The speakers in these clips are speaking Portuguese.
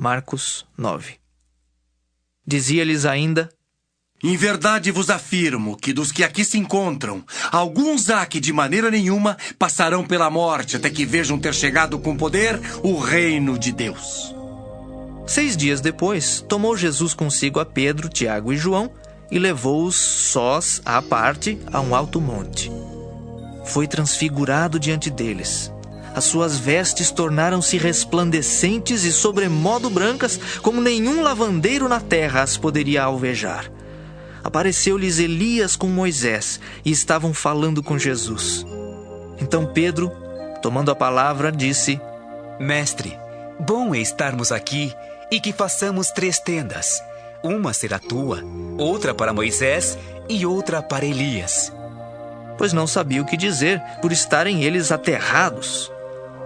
Marcos 9. Dizia-lhes ainda: Em verdade vos afirmo que dos que aqui se encontram, alguns há que de maneira nenhuma passarão pela morte até que vejam ter chegado com poder o reino de Deus. 6 dias depois, tomou Jesus consigo a Pedro, Tiago e João e levou-os sós à parte a um alto monte. Foi transfigurado diante deles. As suas vestes tornaram-se resplandecentes e sobremodo brancas, como nenhum lavandeiro na terra as poderia alvejar. Apareceu-lhes Elias com Moisés e estavam falando com Jesus. Então Pedro, tomando a palavra, disse: Mestre, bom é estarmos aqui e que façamos 3 tendas. Uma será tua, outra para Moisés e outra para Elias. Pois não sabia o que dizer, por estarem eles aterrados.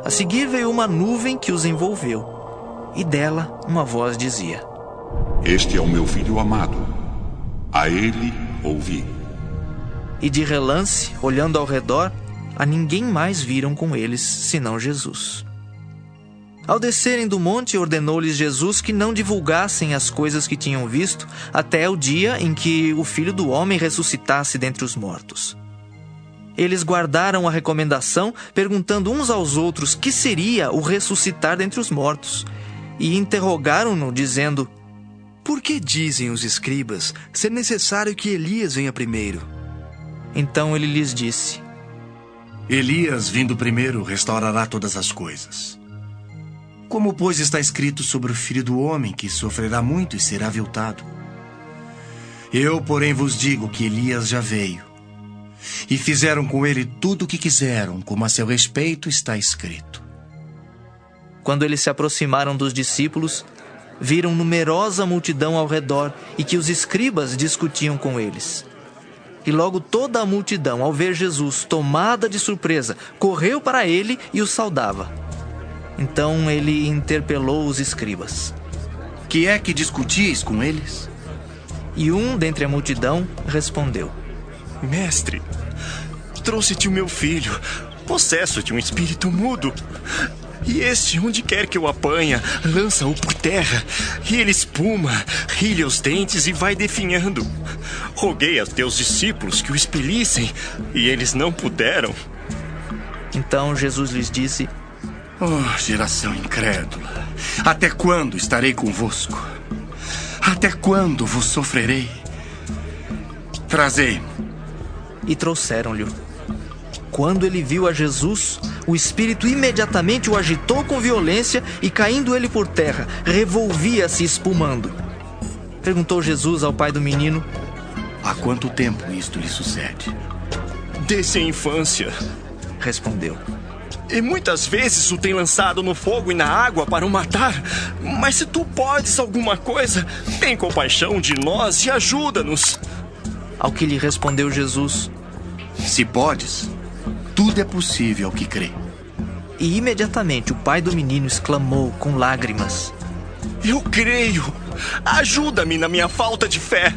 A seguir veio uma nuvem que os envolveu, e dela uma voz dizia: Este é o meu filho amado. A ele ouvi. E de relance, olhando ao redor, a ninguém mais viram com eles, senão Jesus. Ao descerem do monte, ordenou-lhes Jesus que não divulgassem as coisas que tinham visto, até o dia em que o Filho do Homem ressuscitasse dentre os mortos. Eles guardaram a recomendação, perguntando uns aos outros que seria o ressuscitar dentre os mortos, e interrogaram-no, dizendo: Por que dizem os escribas ser necessário que Elias venha primeiro? Então ele lhes disse: Elias, vindo primeiro, restaurará todas as coisas. Como, pois, está escrito sobre o Filho do Homem, que sofrerá muito e será aviltado? Eu, porém, vos digo que Elias já veio, e fizeram com ele tudo o que quiseram, como a seu respeito está escrito. Quando eles se aproximaram dos discípulos, viram numerosa multidão ao redor e que os escribas discutiam com eles. E logo toda a multidão, ao ver Jesus, tomada de surpresa, correu para ele e o saudava. Então ele interpelou os escribas: Que é que discutis com eles? E um dentre a multidão respondeu: Mestre, trouxe-te o meu filho, possesso de um espírito mudo. E este, onde quer que o apanha, lança-o por terra, e ele espuma, rilha os dentes e vai definhando. Roguei a teus discípulos que o expelissem, e eles não puderam. Então Jesus lhes disse: Oh, geração incrédula, até quando estarei convosco? Até quando vos sofrerei? Trazei-mo. E trouxeram-lhe. Quando ele viu a Jesus, o espírito imediatamente o agitou com violência e, caindo ele por terra, revolvia-se espumando. Perguntou Jesus ao pai do menino: Há quanto tempo isto lhe sucede? Desde a infância, respondeu. E muitas vezes o tem lançado no fogo e na água para o matar. Mas se tu podes alguma coisa, tem compaixão de nós e ajuda-nos. Ao que lhe respondeu Jesus: Se podes, tudo é possível ao que crê. E imediatamente o pai do menino exclamou com lágrimas: Eu creio, ajuda-me na minha falta de fé.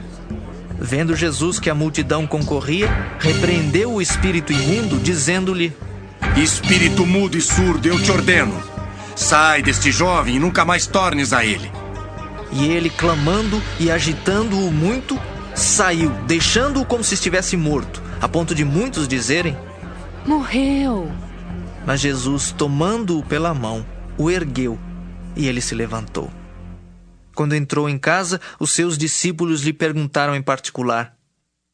Vendo Jesus que a multidão concorria, repreendeu o espírito imundo, dizendo-lhe: Espírito mudo e surdo, eu te ordeno, sai deste jovem e nunca mais tornes a ele. E ele, clamando e agitando-o muito, saiu, deixando-o como se estivesse morto, a ponto de muitos dizerem: Morreu. Mas Jesus, tomando-o pela mão, o ergueu, e ele se levantou. Quando entrou em casa, os seus discípulos lhe perguntaram em particular: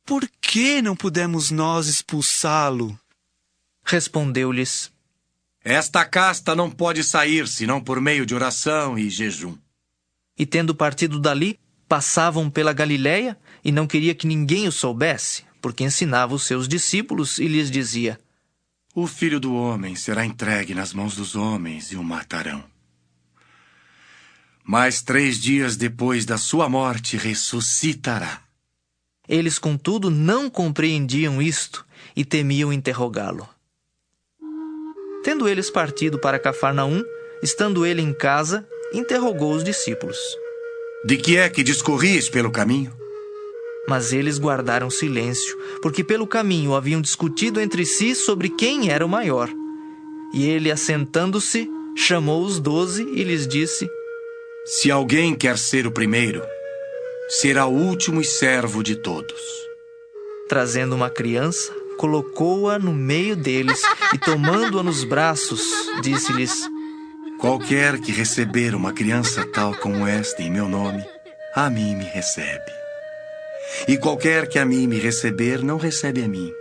Por que não pudemos nós expulsá-lo? Respondeu-lhes: Esta casta não pode sair senão por meio de oração e jejum. E tendo partido dali, passavam pela Galiléia, e não queria que ninguém o soubesse, porque ensinava os seus discípulos e lhes dizia: O Filho do Homem será entregue nas mãos dos homens e o matarão. Mas 3 dias depois da sua morte ressuscitará. Eles, contudo, não compreendiam isto e temiam interrogá-lo. Tendo eles partido para Cafarnaum, estando ele em casa, interrogou os discípulos: De que é que discorris pelo caminho? Mas eles guardaram silêncio, porque pelo caminho haviam discutido entre si sobre quem era o maior. E ele, assentando-se, chamou os 12 e lhes disse: Se alguém quer ser o primeiro, será o último e servo de todos. Trazendo uma criança, colocou-a no meio deles e, tomando-a nos braços, disse-lhes: Qualquer que receber uma criança tal como esta em meu nome, a mim me recebe. E qualquer que a mim me receber, não recebe a mim,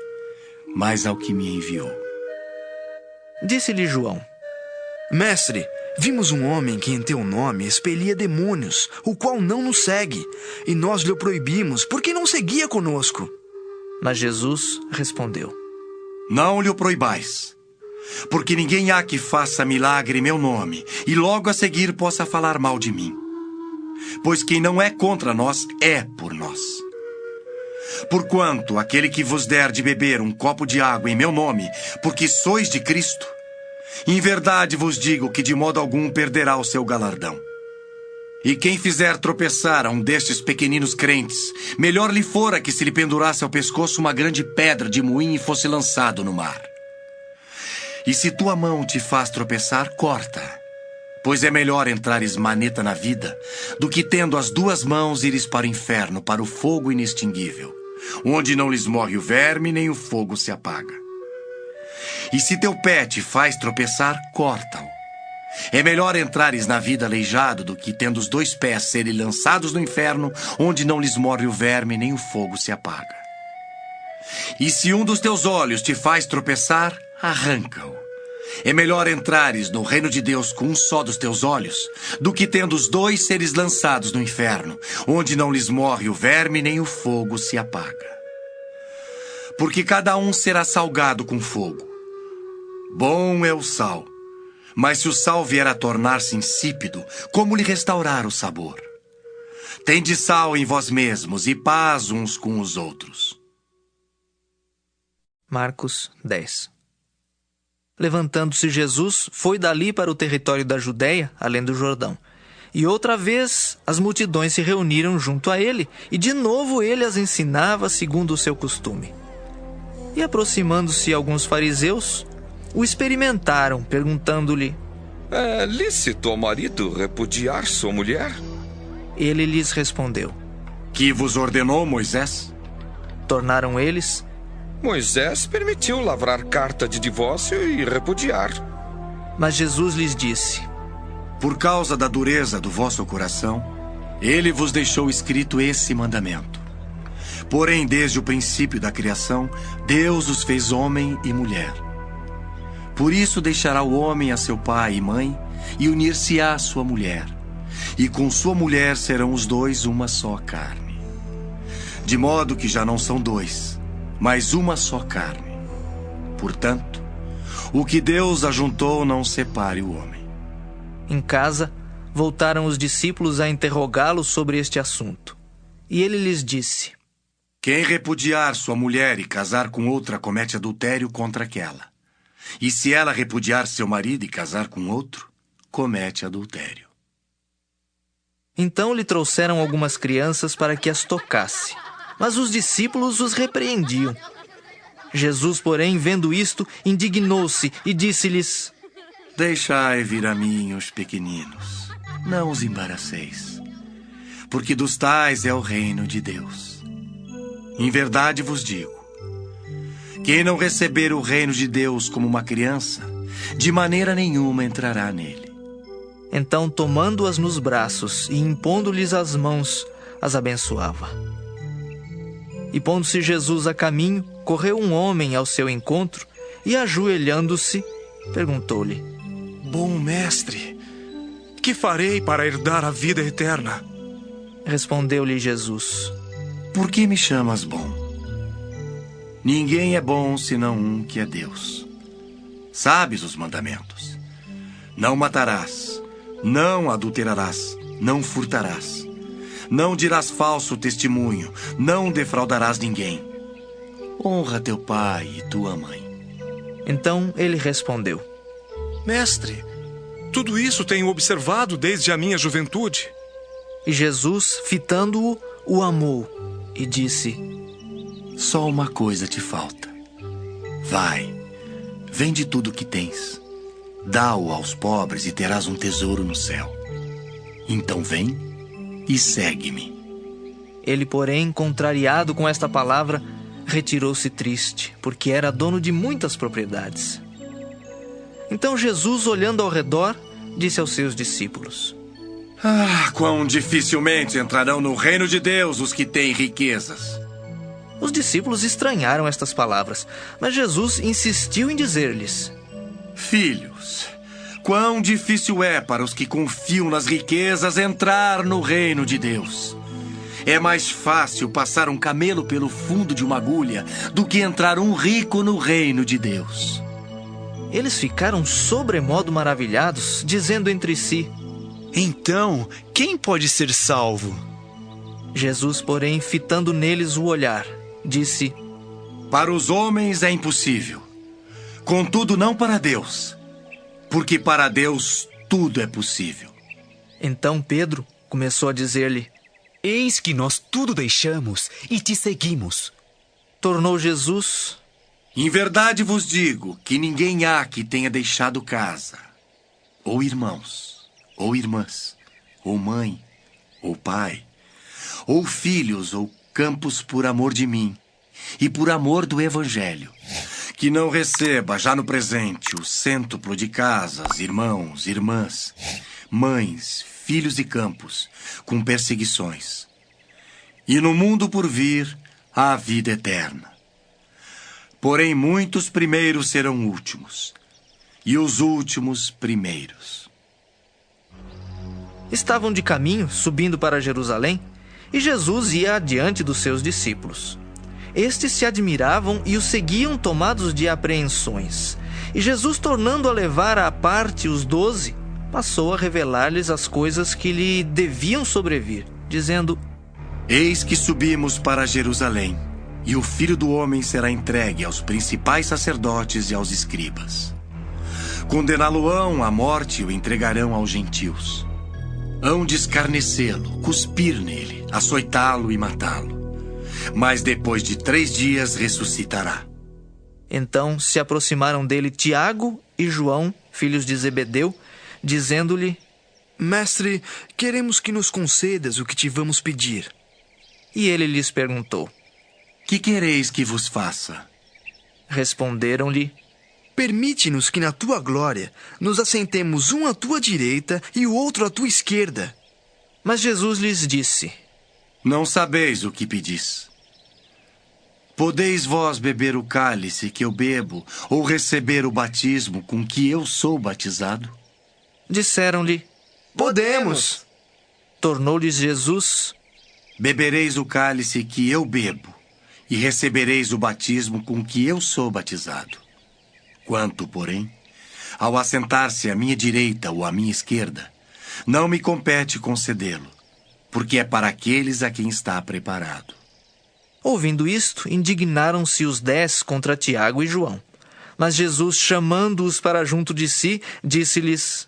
mas ao que me enviou. Disse-lhe João: Mestre, vimos um homem que em teu nome expelia demônios, o qual não nos segue, e nós lhe proibimos, porque não seguia conosco. Mas Jesus respondeu: Não lhe o proibais, porque ninguém há que faça milagre em meu nome, e logo a seguir possa falar mal de mim. Pois quem não é contra nós, é por nós. Porquanto aquele que vos der de beber um copo de água em meu nome, porque sois de Cristo, em verdade vos digo que de modo algum perderá o seu galardão. E quem fizer tropeçar a um destes pequeninos crentes, melhor lhe fora que se lhe pendurasse ao pescoço uma grande pedra de moinho e fosse lançado no mar. E se tua mão te faz tropeçar, corta. Pois é melhor entrares maneta na vida, do que tendo as duas mãos ires para o inferno, para o fogo inextinguível, onde não lhes morre o verme, nem o fogo se apaga. E se teu pé te faz tropeçar, corta-o. É melhor entrares na vida aleijado, do que tendo os dois pés serem lançados no inferno, onde não lhes morre o verme, nem o fogo se apaga. E se um dos teus olhos te faz tropeçar, arranca-o. É melhor entrares no reino de Deus com um só dos teus olhos, do que tendo os dois seres lançados no inferno, onde não lhes morre o verme, nem o fogo se apaga. Porque cada um será salgado com fogo. Bom é o sal, mas se o sal vier a tornar-se insípido, como lhe restaurar o sabor? Tende sal em vós mesmos e paz uns com os outros. Marcos 10. Levantando-se Jesus, foi dali para o território da Judéia, além do Jordão. E outra vez as multidões se reuniram junto a ele, e de novo ele as ensinava segundo o seu costume. E aproximando-se alguns fariseus, o experimentaram, perguntando-lhe: É lícito ao marido repudiar sua mulher? Ele lhes respondeu: Que vos ordenou Moisés? Tornaram eles: Moisés permitiu lavrar carta de divórcio e repudiar. Mas Jesus lhes disse: Por causa da dureza do vosso coração, ele vos deixou escrito esse mandamento. Porém, desde o princípio da criação, Deus os fez homem e mulher. Por isso deixará o homem a seu pai e mãe, e unir-se-á à sua mulher. E com sua mulher serão os dois uma só carne. De modo que já não são dois, mas uma só carne. Portanto, o que Deus ajuntou não separe o homem. Em casa, voltaram os discípulos a interrogá-lo sobre este assunto. E ele lhes disse: Quem repudiar sua mulher e casar com outra comete adultério contra aquela. E se ela repudiar seu marido e casar com outro, comete adultério. Então lhe trouxeram algumas crianças para que as tocasse. Mas os discípulos os repreendiam. Jesus, porém, vendo isto, indignou-se e disse-lhes: Deixai vir a mim os pequeninos, não os embaraceis, porque dos tais é o reino de Deus. Em verdade vos digo, quem não receber o reino de Deus como uma criança, de maneira nenhuma entrará nele. Então, tomando-as nos braços e impondo-lhes as mãos, as abençoava. E pondo-se Jesus a caminho, correu um homem ao seu encontro e, ajoelhando-se, perguntou-lhe: Bom mestre, que farei para herdar a vida eterna? Respondeu-lhe Jesus: Por que me chamas bom? Ninguém é bom senão um que é Deus. Sabes os mandamentos: não matarás, não adulterarás, não furtarás, não dirás falso testemunho, não defraudarás ninguém. Honra teu pai e tua mãe. Então ele respondeu: Mestre, tudo isso tenho observado desde a minha juventude. E Jesus, fitando-o, o amou e disse: Só uma coisa te falta. Vai, vende tudo o que tens, dá-o aos pobres e terás um tesouro no céu. Então vem e segue-me. Ele, porém, contrariado com esta palavra, retirou-se triste, porque era dono de muitas propriedades. Então Jesus, olhando ao redor, disse aos seus discípulos: Quão dificilmente entrarão no reino de Deus os que têm riquezas. Os discípulos estranharam estas palavras, mas Jesus insistiu em dizer-lhes: Filhos, quão difícil é para os que confiam nas riquezas entrar no reino de Deus. É mais fácil passar um camelo pelo fundo de uma agulha do que entrar um rico no reino de Deus. Eles ficaram sobremodo maravilhados, dizendo entre si: Então, quem pode ser salvo? Jesus, porém, fitando neles o olhar, disse: Para os homens é impossível, contudo não para Deus, porque para Deus tudo é possível. Então Pedro começou a dizer-lhe: Eis que nós tudo deixamos e te seguimos. Tornou Jesus: Em verdade vos digo que ninguém há que tenha deixado casa, ou irmãos, ou irmãs, ou mãe, ou pai, ou filhos, ou campos por amor de mim e por amor do Evangelho, que não receba já no presente o cêntuplo de casas, irmãos, irmãs, mães, filhos e campos, com perseguições. E no mundo por vir, a vida eterna. Porém, muitos primeiros serão últimos, e os últimos primeiros. Estavam de caminho, subindo para Jerusalém, e Jesus ia adiante dos seus discípulos. Estes se admiravam e o seguiam tomados de apreensões. E Jesus, tornando a levar à parte os 12, passou a revelar-lhes as coisas que lhe deviam sobrevir, dizendo: Eis que subimos para Jerusalém, e o Filho do Homem será entregue aos principais sacerdotes e aos escribas. Condená-lo-ão à morte e o entregarão aos gentios. Hão de escarnecê-lo, cuspir nele, açoitá-lo e matá-lo. Mas depois de 3 dias ressuscitará. Então se aproximaram dele Tiago e João, filhos de Zebedeu, dizendo-lhe: Mestre, queremos que nos concedas o que te vamos pedir. E ele lhes perguntou: Que quereis que vos faça? Responderam-lhe: Permite-nos que na tua glória nos assentemos um à tua direita e o outro à tua esquerda. Mas Jesus lhes disse: Não sabeis o que pedis. Podeis vós beber o cálice que eu bebo, ou receber o batismo com que eu sou batizado? Disseram-lhe: Podemos. Tornou-lhes Jesus: Bebereis o cálice que eu bebo, e recebereis o batismo com que eu sou batizado. Quanto, porém, ao assentar-se à minha direita ou à minha esquerda, não me compete concedê-lo, porque é para aqueles a quem está preparado. Ouvindo isto, indignaram-se os 10 contra Tiago e João. Mas Jesus, chamando-os para junto de si, disse-lhes: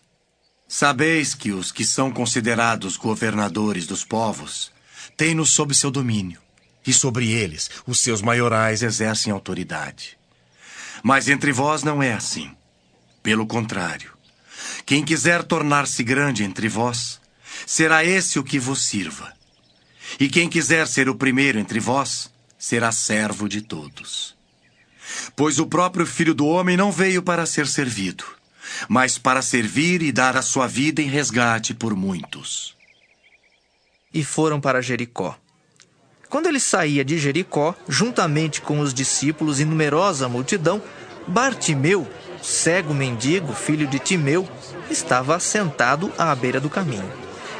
Sabeis que os que são considerados governadores dos povos têm-nos sob seu domínio, e sobre eles os seus maiorais exercem autoridade. Mas entre vós não é assim. Pelo contrário, quem quiser tornar-se grande entre vós, será esse o que vos sirva. E quem quiser ser o primeiro entre vós, será servo de todos. Pois o próprio Filho do Homem não veio para ser servido, mas para servir e dar a sua vida em resgate por muitos. E foram para Jericó. Quando ele saía de Jericó, juntamente com os discípulos e numerosa multidão, Bartimeu, cego mendigo, filho de Timeu, estava assentado à beira do caminho.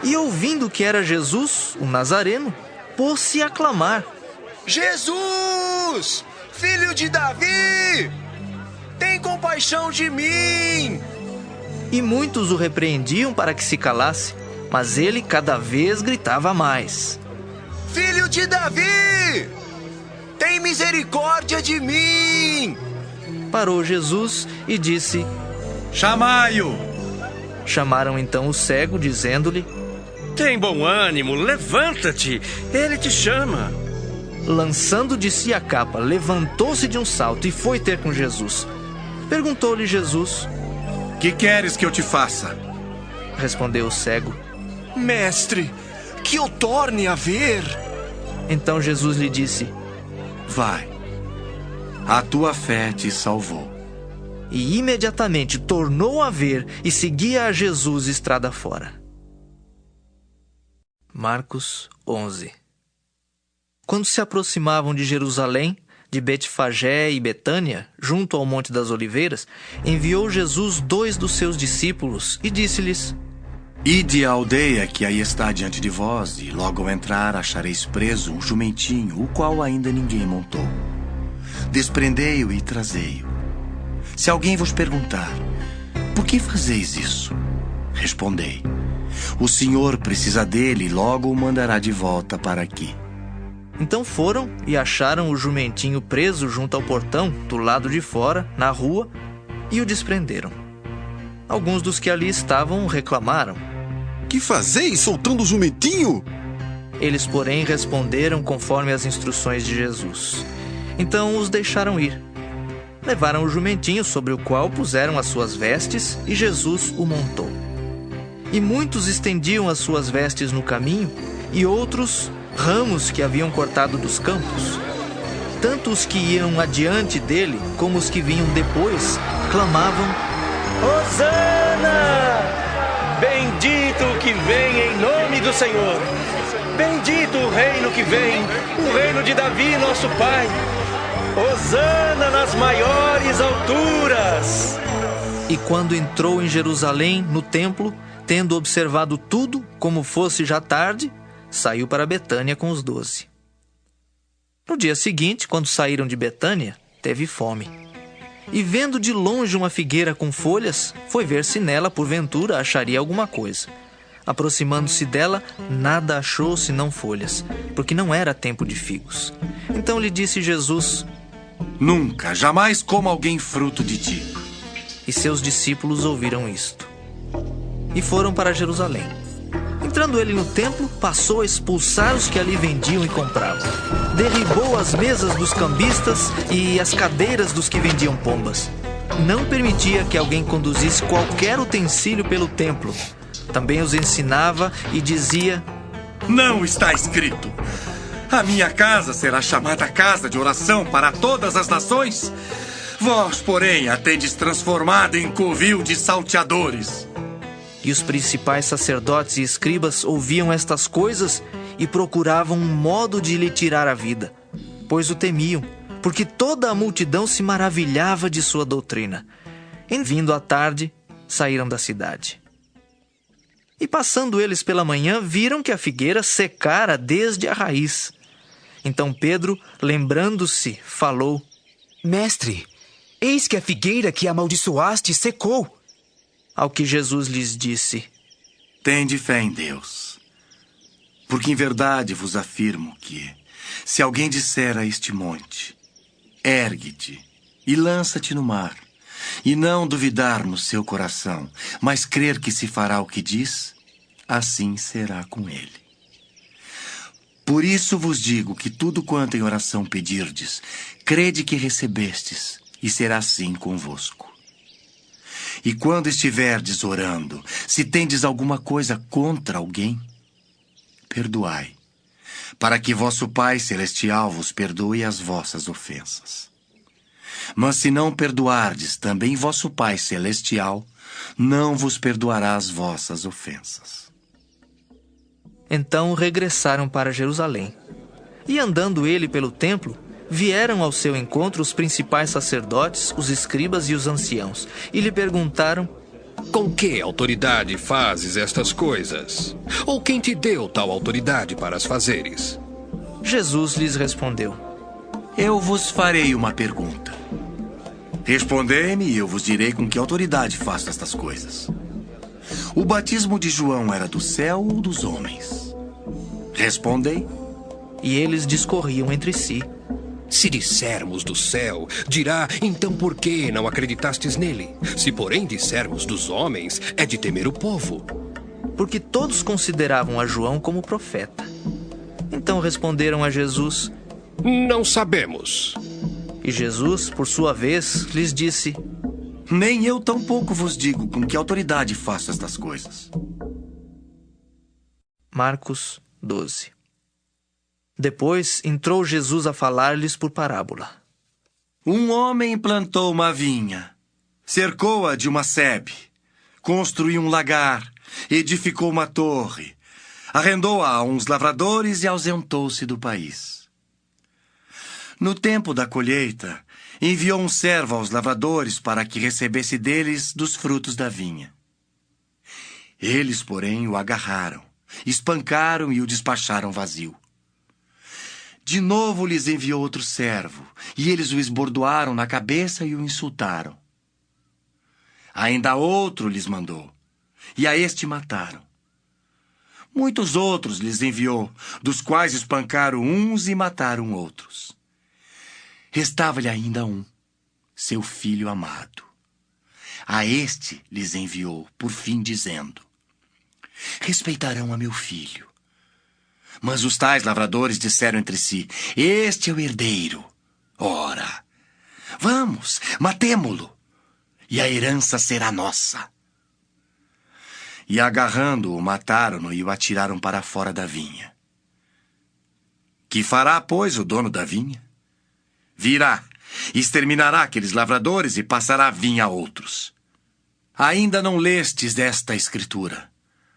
E ouvindo que era Jesus, o Nazareno, pôs-se a clamar: Jesus, filho de Davi, tem compaixão de mim! E muitos o repreendiam para que se calasse, mas ele cada vez gritava mais: Filho de Davi, tem misericórdia de mim! Parou Jesus e disse: Chamai-o! Chamaram então o cego, dizendo-lhe: Tem bom ânimo, levanta-te, ele te chama. Lançando de si a capa, levantou-se de um salto e foi ter com Jesus. Perguntou-lhe Jesus: Que queres que eu te faça? Respondeu o cego: Mestre, que eu torne a ver. Então Jesus lhe disse: Vai, a tua fé te salvou. E imediatamente tornou a ver e seguia a Jesus estrada fora. Marcos 11. Quando se aproximavam de Jerusalém, de Betfagé e Betânia, junto ao Monte das Oliveiras, enviou Jesus 2 dos seus discípulos e disse-lhes: Ide à aldeia que aí está diante de vós, e logo ao entrar achareis preso um jumentinho, o qual ainda ninguém montou. Desprendei-o e trazei-o. Se alguém vos perguntar: por que fazeis isso? Respondei: o Senhor precisa dele e logo o mandará de volta para aqui. Então foram e acharam o jumentinho preso junto ao portão, do lado de fora, na rua, e o desprenderam. Alguns dos que ali estavam reclamaram: Que fazeis soltando o jumentinho? Eles, porém, responderam conforme as instruções de Jesus. Então os deixaram ir. Levaram o jumentinho, sobre o qual puseram as suas vestes, e Jesus o montou. E muitos estendiam as suas vestes no caminho, e outros ramos que haviam cortado dos campos. Tanto os que iam adiante dele, como os que vinham depois, clamavam: Hosana! Bendito o que vem em nome do Senhor! Bendito o reino que vem, o reino de Davi, nosso pai! Hosana nas maiores alturas! E quando entrou em Jerusalém, no templo, tendo observado tudo, como fosse já tarde, saiu para Betânia com os 12. No dia seguinte, quando saíram de Betânia, teve fome. E vendo de longe uma figueira com folhas, foi ver se nela, porventura, acharia alguma coisa. Aproximando-se dela, nada achou senão folhas, porque não era tempo de figos. Então lhe disse Jesus: Nunca, jamais coma alguém fruto de ti. E seus discípulos ouviram isto. E foram para Jerusalém. Entrando ele no templo, passou a expulsar os que ali vendiam e compravam. Derribou as mesas dos cambistas e as cadeiras dos que vendiam pombas. Não permitia que alguém conduzisse qualquer utensílio pelo templo. Também os ensinava e dizia: Não está escrito: a minha casa será chamada casa de oração para todas as nações? Vós, porém, a tendes transformada em covil de salteadores. E os principais sacerdotes e escribas ouviam estas coisas e procuravam um modo de lhe tirar a vida, pois o temiam, porque toda a multidão se maravilhava de sua doutrina. Em vindo à tarde, saíram da cidade. E passando eles pela manhã, viram que a figueira secara desde a raiz. Então Pedro, lembrando-se, falou: Mestre, eis que a figueira que amaldiçoaste secou. Ao que Jesus lhes disse: Tende fé em Deus, porque em verdade vos afirmo que, se alguém disser a este monte: ergue-te e lança-te no mar, e não duvidar no seu coração, mas crer que se fará o que diz, assim será com ele. Por isso vos digo que tudo quanto em oração pedirdes, crede que recebestes, e será assim convosco. E quando estiverdes orando, se tendes alguma coisa contra alguém, perdoai, para que vosso Pai Celestial vos perdoe as vossas ofensas. Mas se não perdoardes, também vosso Pai Celestial não vos perdoará as vossas ofensas. Então regressaram para Jerusalém. E andando ele pelo templo, vieram ao seu encontro os principais sacerdotes, os escribas e os anciãos, e lhe perguntaram: Com que autoridade fazes estas coisas? Ou quem te deu tal autoridade para as fazeres? Jesus lhes respondeu: Eu vos farei uma pergunta. Respondei-me e eu vos direi com que autoridade faço estas coisas. O batismo de João era do céu ou dos homens? Respondei. E eles discorriam entre si. Se dissermos do céu, dirá, então por que não acreditastes nele? Se porém dissermos dos homens, é de temer o povo. Porque todos consideravam a João como profeta. Então responderam a Jesus: Não sabemos. E Jesus, por sua vez, lhes disse: Nem eu tampouco vos digo com que autoridade faço estas coisas. Marcos 12. Depois entrou Jesus a falar-lhes por parábola. Um homem plantou uma vinha, cercou-a de uma sebe, construiu um lagar, edificou uma torre, arrendou-a a uns lavradores e ausentou-se do país. No tempo da colheita, enviou um servo aos lavradores para que recebesse deles dos frutos da vinha. Eles, porém, o agarraram, espancaram e o despacharam vazio. De novo lhes enviou outro servo, e eles o esbordoaram na cabeça e o insultaram. Ainda outro lhes mandou, e a este mataram. Muitos outros lhes enviou, dos quais espancaram uns e mataram outros. Restava-lhe ainda um, seu filho amado. A este lhes enviou, por fim, dizendo: respeitarão a meu filho. Mas os tais lavradores disseram entre si: este é o herdeiro. Ora, vamos, matemo-lo, e a herança será nossa. E agarrando-o, mataram-no e o atiraram para fora da vinha. Que fará, pois, o dono da vinha? Virá, exterminará aqueles lavradores e passará a vinha a outros. Ainda não lestes esta escritura?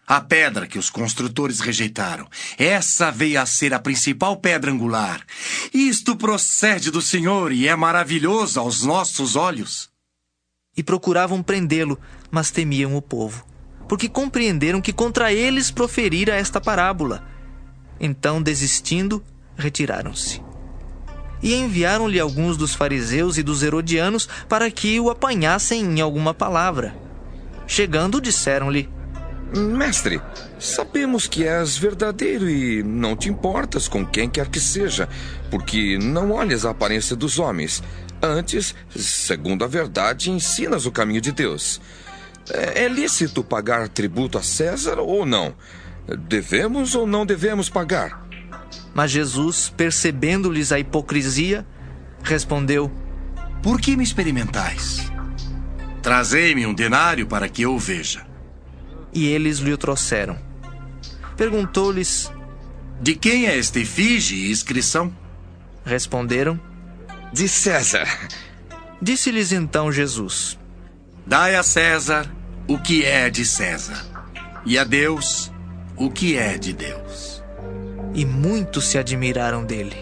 A pedra que os construtores rejeitaram, essa veio a ser a principal pedra angular. Isto procede do Senhor e é maravilhoso aos nossos olhos. E procuravam prendê-lo, mas temiam o povo, porque compreenderam que contra eles proferira esta parábola. Então, desistindo, retiraram-se. E enviaram-lhe alguns dos fariseus e dos herodianos para que o apanhassem em alguma palavra. Chegando, disseram-lhe: Mestre, sabemos que és verdadeiro e não te importas com quem quer que seja, porque não olhas a aparência dos homens. Antes, segundo a verdade, ensinas o caminho de Deus. É lícito pagar tributo a César ou não? Devemos ou não devemos pagar? Mas Jesus, percebendo-lhes a hipocrisia, respondeu: por que me experimentais? Trazei-me um denário para que eu o veja. E eles lhe o trouxeram. Perguntou-lhes: de quem é esta efígie e inscrição? Responderam: de César. Disse-lhes então Jesus: dai a César o que é de César, e a Deus o que é de Deus. E muitos se admiraram dele.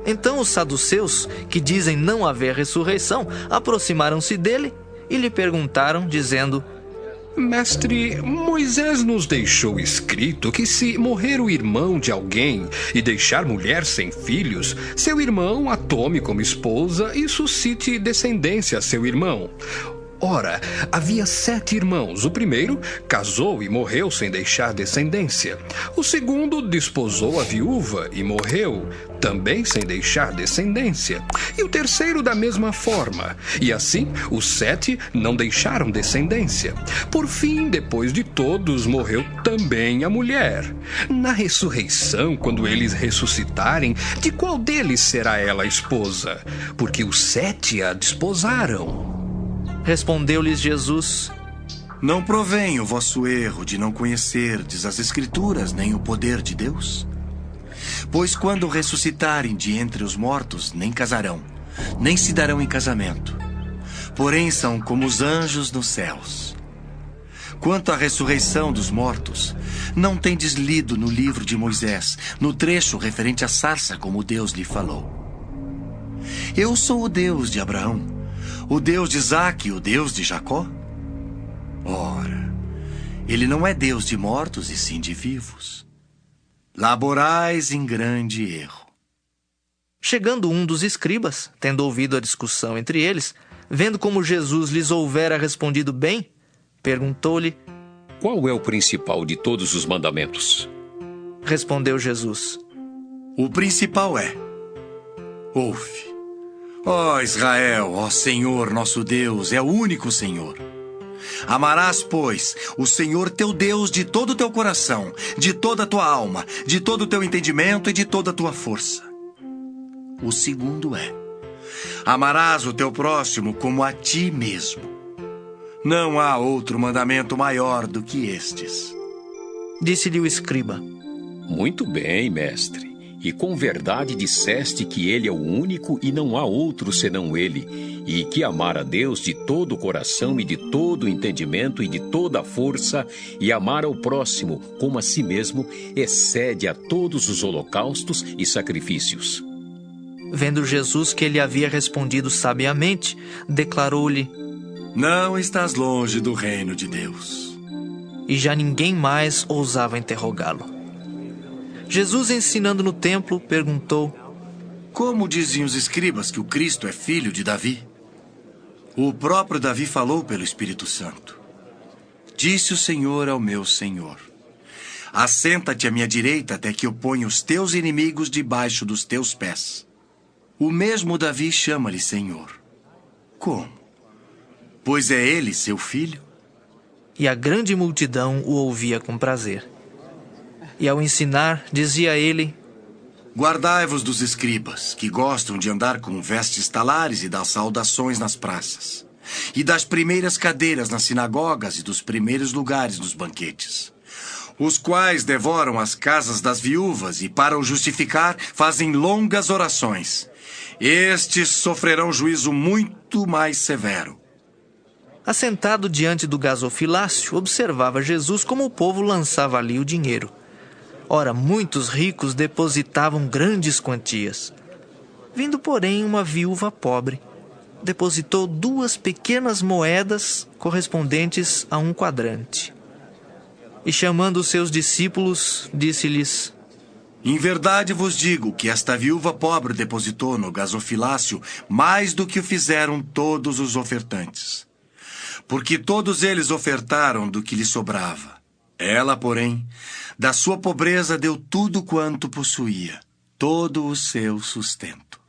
Então os saduceus, que dizem não haver ressurreição, aproximaram-se dele e lhe perguntaram, dizendo: Mestre, Moisés nos deixou escrito que se morrer o irmão de alguém e deixar mulher sem filhos, seu irmão a tome como esposa e suscite descendência a seu irmão. Ora, havia 7 irmãos. O primeiro casou e morreu sem deixar descendência. O segundo desposou a viúva e morreu, também sem deixar descendência. E o terceiro da mesma forma. E assim, os 7 não deixaram descendência. Por fim, depois de todos, morreu também a mulher. Na ressurreição, quando eles ressuscitarem, de qual deles será ela a esposa? Porque os 7 a desposaram. Respondeu-lhes Jesus: não provém o vosso erro de não conhecerdes as Escrituras nem o poder de Deus? Pois quando ressuscitarem de entre os mortos, nem casarão, nem se darão em casamento. Porém são como os anjos nos céus. Quanto à ressurreição dos mortos, não tendes lido no livro de Moisés, no trecho referente à sarça, como Deus lhe falou: eu sou o Deus de Abraão, o Deus de Isaque e o Deus de Jacó? Ora, ele não é Deus de mortos e sim de vivos. Laborais em grande erro. Chegando um dos escribas, tendo ouvido a discussão entre eles, vendo como Jesus lhes houvera respondido bem, perguntou-lhe: qual é o principal de todos os mandamentos? Respondeu Jesus: o principal é: ouve, ó Israel, ó Senhor nosso Deus, é o único Senhor. Amarás, pois, o Senhor teu Deus de todo o teu coração, de toda a tua alma, de todo o teu entendimento e de toda a tua força. O segundo é: amarás o teu próximo como a ti mesmo. Não há outro mandamento maior do que estes. Disse-lhe o escriba: Muito bem, mestre. E com verdade disseste que ele é o único e não há outro senão ele, e que amar a Deus de todo o coração e de todo o entendimento e de toda a força, e amar ao próximo como a si mesmo, excede a todos os holocaustos e sacrifícios. Vendo Jesus que ele havia respondido sabiamente, declarou-lhe: Não estás longe do reino de Deus. E já ninguém mais ousava interrogá-lo. Jesus, ensinando no templo, perguntou: Como dizem os escribas que o Cristo é filho de Davi? O próprio Davi falou pelo Espírito Santo. Disse o Senhor ao meu Senhor: Assenta-te à minha direita até que eu ponha os teus inimigos debaixo dos teus pés. O mesmo Davi chama-lhe Senhor. Como? Pois é ele seu filho? E a grande multidão o ouvia com prazer. E ao ensinar, dizia ele: Guardai-vos dos escribas, que gostam de andar com vestes talares e das saudações nas praças, e das primeiras cadeiras nas sinagogas e dos primeiros lugares nos banquetes, os quais devoram as casas das viúvas e, para o justificar, fazem longas orações. Estes sofrerão juízo muito mais severo. Assentado diante do gasofilácio, observava Jesus como o povo lançava ali o dinheiro. Ora, muitos ricos depositavam grandes quantias. Vindo, porém, uma viúva pobre, depositou 2 pequenas moedas correspondentes a 1 quadrante. E chamando os seus discípulos, disse-lhes: Em verdade vos digo que esta viúva pobre depositou no gasofilácio mais do que o fizeram todos os ofertantes. Porque todos eles ofertaram do que lhe sobrava. Ela, porém, da sua pobreza deu tudo quanto possuía, todo o seu sustento.